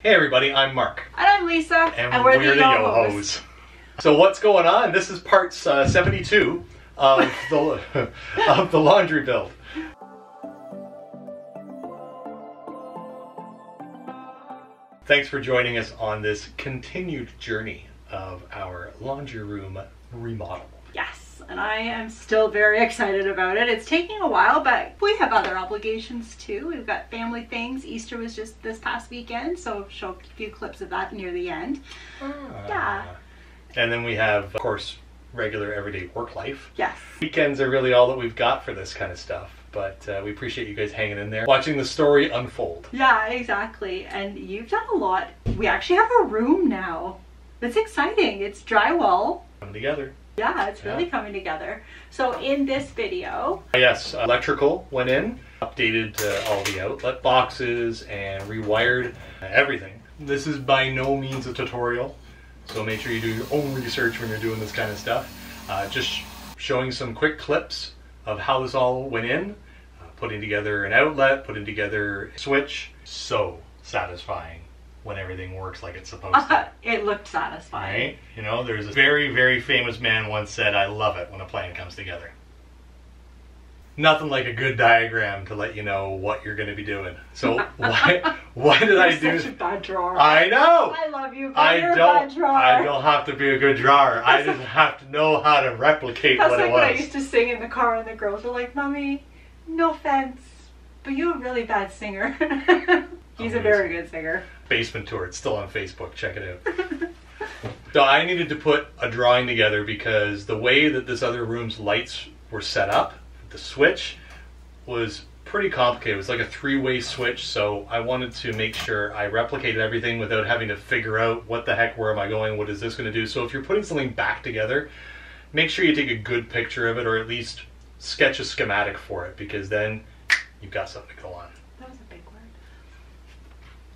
Hey everybody, I'm Mark. And I'm Lisa. And we're the Yo-Hos. So what's going on? This is part 72 of the laundry build. Thanks for joining us on this continued journey of our laundry room remodel. Yes, and I am still very excited about it. It's taking a while, but we have other obligations too. We've got family things. Easter was just this past weekend, so I'll show a few clips of that near the end. Yeah. And then we have, of course, regular everyday work life. Yes. Weekends are really all that we've got for this kind of stuff. But we appreciate you guys hanging in there, watching the story unfold. Yeah, exactly. And you've done a lot. We actually have a room now. It's exciting. It's drywall. Coming together. Yeah, it's really coming together. So in this video... Yes, electrical went in, updated all the outlet boxes, and rewired everything. This is by no means a tutorial, so make sure you do your own research when you're doing this kind of stuff. Just showing some quick clips of how this all went in, putting together an outlet, putting together a switch. So satisfying when everything works like it's supposed to. It looked satisfying. Right? You know, there's a very, very famous man once said, "I love it when a plan comes together." Nothing like a good diagram to let you know what you're going to be doing. So why did I do? Such a bad drawer. I know. I love you, but you're a bad drawer. I don't have to be a good drawer. I just have to know how to replicate what it was. That's like when I used to sing in the car, and the girls were like, "Mommy, no offense, but you're a really bad singer." He's a very good singer. Basement tour. It's still on Facebook. Check it out. So I needed to put a drawing together because the way that this other room's lights were set up, the switch was pretty complicated. It was like a three-way switch, so I wanted to make sure I replicated everything without having to figure out what the heck, where am I going, what is this going to do. So if you're putting something back together, make sure you take a good picture of it, or at least sketch a schematic for it, because then you've got something to go on. That was a big word.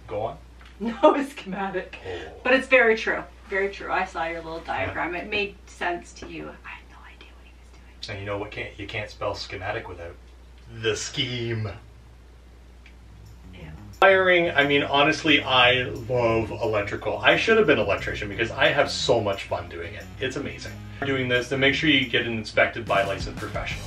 Go on? No, schematic. Oh. But it's very true. Very true. I saw your little diagram. It made sense to you. I had no idea what he was doing. And you know what? You can't spell schematic without the scheme. Yeah. Wiring, I mean, honestly, I love electrical. I should have been an electrician because I have so much fun doing it. It's amazing. Doing this, then make sure you get it inspected by a licensed professional.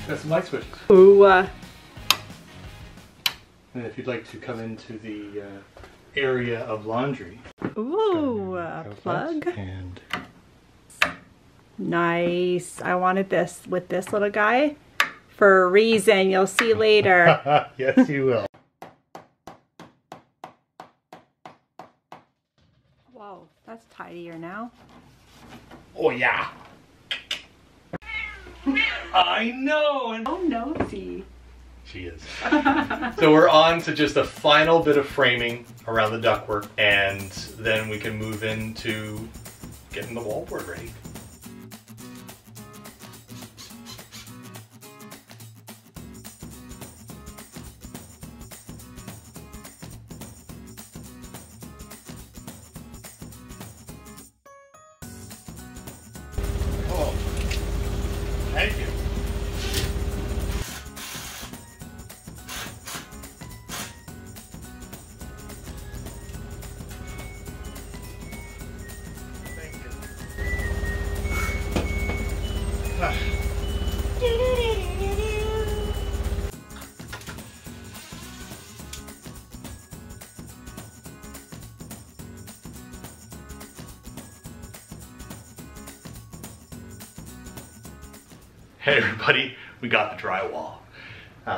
That's some light switches. Ooh. And if you'd like to come into the area of laundry. Ooh, a plug. And Nice. I wanted this with this little guy for a reason. You'll see later. yes, you will. Whoa, that's tidier now. Oh yeah. I know. And Oh, nosy. she is. So we're on to just a final bit of framing around the ductwork, and then we can move into getting the wallboard ready. Oh, thank you. Hey everybody, we got the drywall.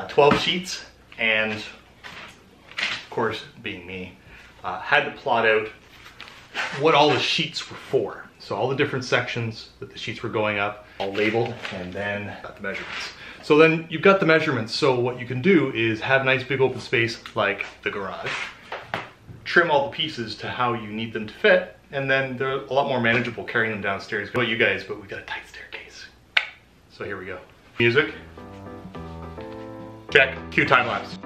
12 sheets, and of course, being me, had to plot out what all the sheets were for. So all the different sections that the sheets were going up, all labeled, and then got the measurements. So then you've got the measurements. So what you can do is have a nice big open space like the garage, trim all the pieces to how you need them to fit, and then they're a lot more manageable carrying them downstairs. Well, you guys, but we got a tight staircase. So here we go. Music. Check. Cue time lapse.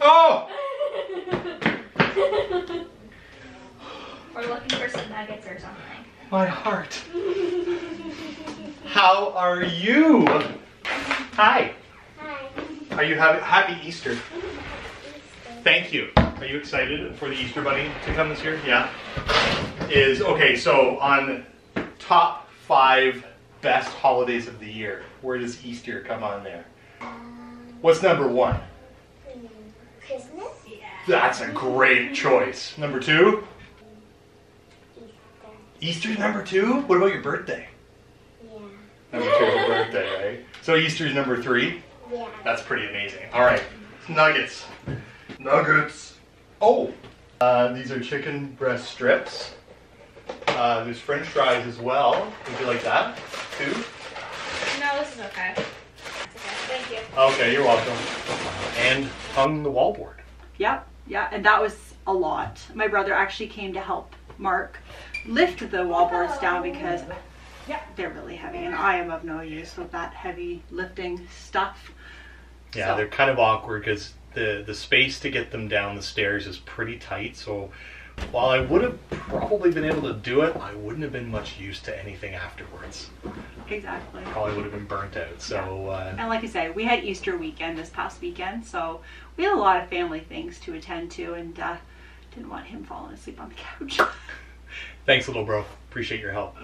Oh! We're looking for some nuggets or something. My heart. How are you? Hi. Hi. Are you happy Easter? Thank you. Are you excited for the Easter Bunny to come this year? Yeah. Okay, so on top 5 best holidays of the year, where does Easter come on there? What's number 1? Christmas? Yeah. That's a great choice. Number 2? Easter. Easter's number 2? What about your birthday? Yeah. Number 2 is your birthday, right? So Easter's number 3? Yeah. That's pretty amazing. All right, nuggets. Nuggets. Oh, these are chicken breast strips. There's French fries as well. Would you like that too? No, this is okay. It's okay. Thank you. Okay, you're welcome. And hung the wallboard. Yep, yeah, and that was a lot. My brother actually came to help Mark lift the wallboards down because they're really heavy, and I am of no use with that heavy lifting stuff. Yeah, So- they're kind of awkward because the space to get them down the stairs is pretty tight. So while I would have probably been able to do it, I wouldn't have been much use to anything afterwards. Exactly. Probably would have been burnt out. So And like I said, we had Easter weekend this past weekend, so we had a lot of family things to attend to, and didn't want him falling asleep on the couch. thanks, little bro. Appreciate your help.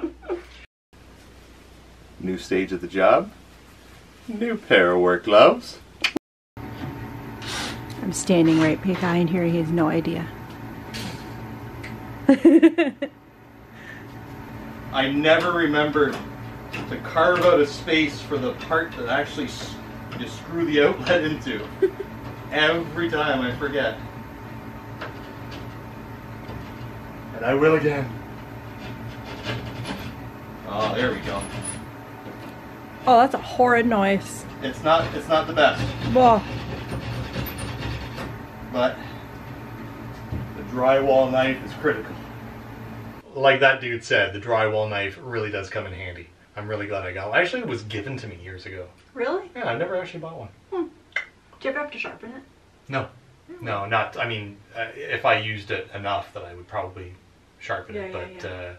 New stage of the job. New pair of work gloves. I'm standing right behind here. He has no idea. I never remember to carve out a space for the part that actually you screw the outlet into. Every time I forget. And I will again. Oh, there we go. Oh, that's a horrid noise. It's not the best, Whoa. but the drywall knife is critical. Like that dude said, the drywall knife really does come in handy. I'm really glad I got one. Actually, it was given to me years ago. Really? Yeah, I never actually bought one. Did you ever have to sharpen it? No, not. I mean, if I used it enough, that I would probably sharpen it. But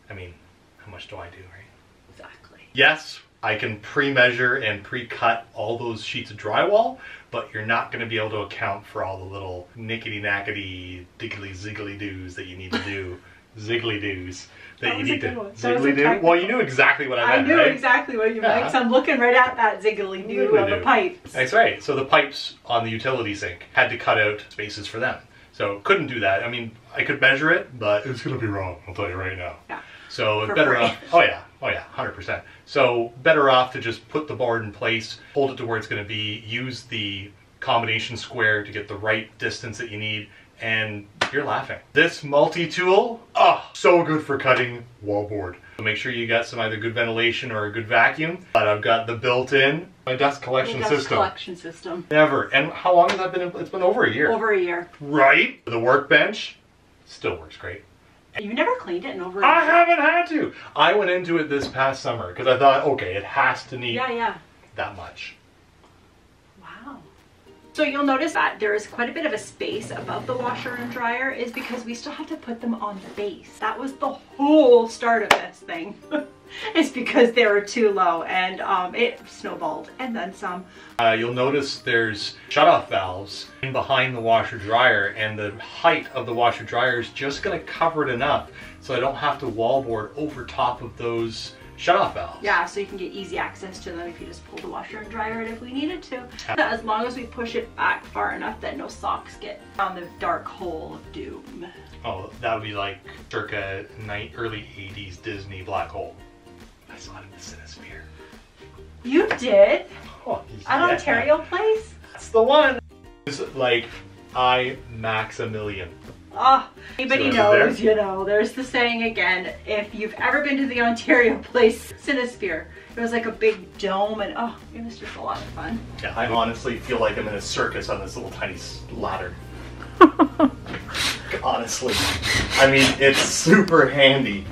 I mean, how much do I do, right? Exactly. Yes, I can pre-measure and pre-cut all those sheets of drywall, but you're not going to be able to account for all the little nickety-nackety, diggly-ziggly-doos that you need to do. Ziggly-doos that you need to ziggly-doo. Well, you knew exactly what I meant, knew right? exactly what you Yeah. meant. So I'm looking right at that ziggly-doo of the pipes. That's right. So the pipes on the utility sink had to cut out spaces for them. So couldn't do that. I mean, I could measure it, but it's going to be wrong. I'll tell you right now. Yeah. So For better free. off. Oh yeah, 100%. So better off to just put the board in place, hold it to where it's going to be, use the combination square to get the right distance that you need, and you're laughing. This multi-tool, so good for cutting wallboard. So make sure you got some either good ventilation or a good vacuum. But I've got the built-in my dust collection system. Collection system. Never. And how long has that been? It's been over a year. Over a year. Right. The workbench still works great. You've never cleaned it in over a I year? haven't had to. I went into it this past summer because I thought, okay, it has to need Yeah. that much. Wow. So you'll notice that there is quite a bit of a space above the washer and dryer is because we still have to put them on the base. That was the whole start of this thing. It's because they were too low and it snowballed and then some. You'll notice there's shutoff valves in behind the washer dryer, and the height of the washer dryer is just going to cover it enough so I don't have to wallboard over top of those shutoff valves. Yeah, so you can get easy access to them if you just pull the washer and dryer it if we needed to. As long as we push it back far enough that no socks get down the dark hole of doom. Oh, that would be like circa early 80s Disney black hole. I saw it in the Cinesphere. You did? Oh, At yeah. Ontario Place? That's the one. It's like Maximilian. Oh, anybody So knows, there? you know, there's the saying again, if you've ever been to the Ontario Place Cinesphere, it was like a big dome and oh, it was just a lot of fun. Yeah, I honestly feel like I'm in a circus on this little tiny ladder. Honestly. I mean, it's super handy.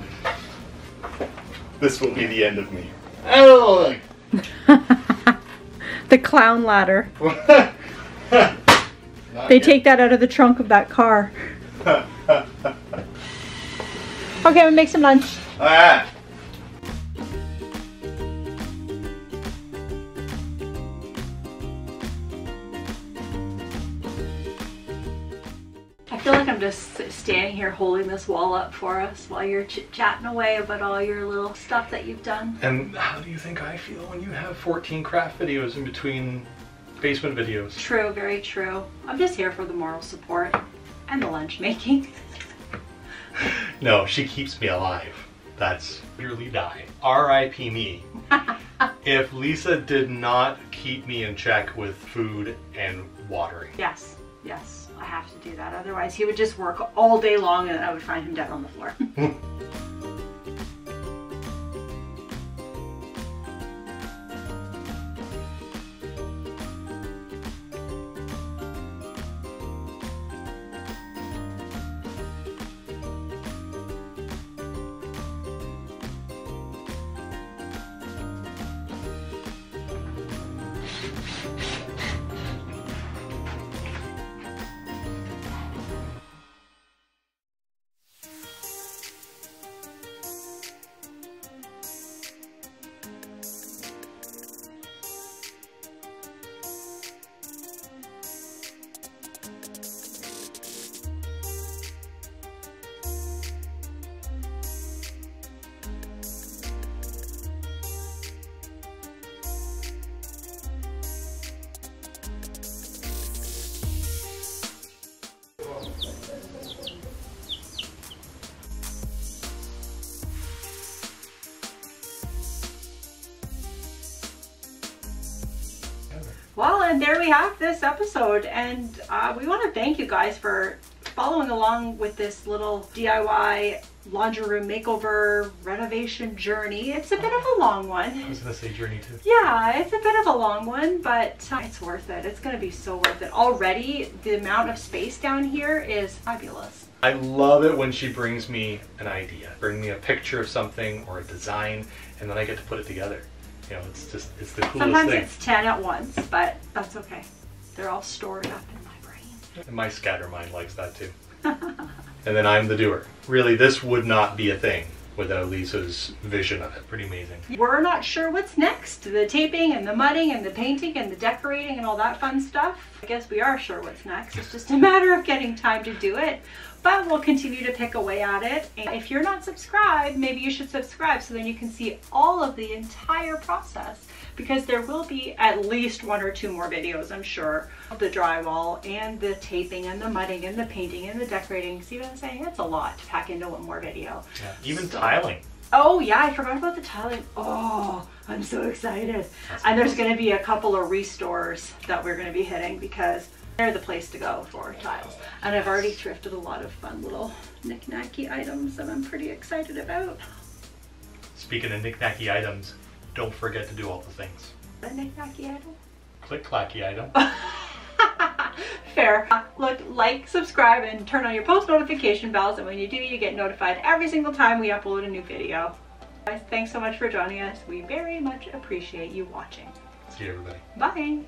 This will be the end of me. Oh! The clown ladder. They take that out of the trunk of that car. Okay, we'll make some lunch. Ah! I feel like I'm just standing here holding this wall up for us while you're chit-chatting away about all your little stuff that you've done. And how do you think I feel when you have 14 craft videos in between basement videos? True, very true. I'm just here for the moral support and the lunch making. No, she keeps me alive. That's nearly die. R.I.P. me. If Lisa did not keep me in check with food and watering. Yes, yes, I have to do that. Otherwise he would just work all day long and I would find him dead on the floor. Well, and there we have this episode, and we want to thank you guys for following along with this little DIY laundry room makeover renovation journey. It's a bit of a long one. I was gonna say journey too. Yeah, it's a bit of a long one, but it's worth it. It's going to be so worth it. Already, the amount of space down here is fabulous. I love it when she brings me an idea. Bring me a picture of something or a design, and then I get to put it together. You know, it's the coolest Sometimes thing. it's 10 at once, but that's okay. They're all stored up in my brain. And my scatter mind likes that too. And then I'm the doer. Really, this would not be a thing without Lisa's vision of it. Pretty amazing. We're not sure what's next. The taping and the mudding and the painting and the decorating and all that fun stuff. I guess we are sure what's next. It's just a matter of getting time to do it. But we'll continue to pick away at it. And if you're not subscribed, maybe you should subscribe so then you can see all of the entire process. Because there will be at least 1 or 2 more videos, I'm sure, of the drywall and the taping and the mudding and the painting and the decorating. See what I'm saying? It's a lot to pack into one more video. Yeah, even tiling. Oh yeah, I forgot about the tiling. Oh, I'm so excited. And there's going to be a couple of restores that we're going to be hitting because they're the place to go for tiles. And I've already thrifted a lot of fun little knick-knacky items that I'm pretty excited about. Speaking of knick-knacky items, don't forget to do all the things. A knick-knacky item? Click-clacky item. Fair. Look, like, subscribe, and turn on your post notification bells, and when you do, you get notified every single time we upload a new video. Guys, thanks so much for joining us. We very much appreciate you watching. See you, everybody. Bye.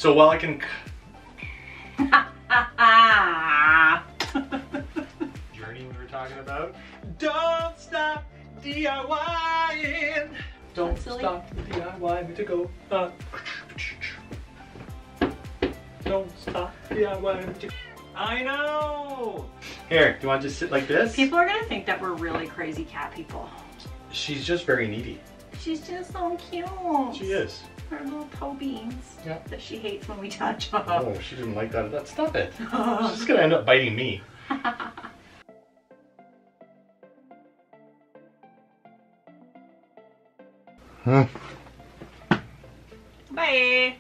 So while I can... Journey we were talking about. Don't stop DIYing. Don't stop DIYing to go. Don't stop DIYing to... I know. Here, do you want to just sit like this? People are gonna think that we're really crazy cat people. She's just very needy. She's just so cute. She is. Her little toe beans Yeah. that she hates when we touch her. Oh, she didn't like that. Stop it. She's gonna end up biting me. Bye.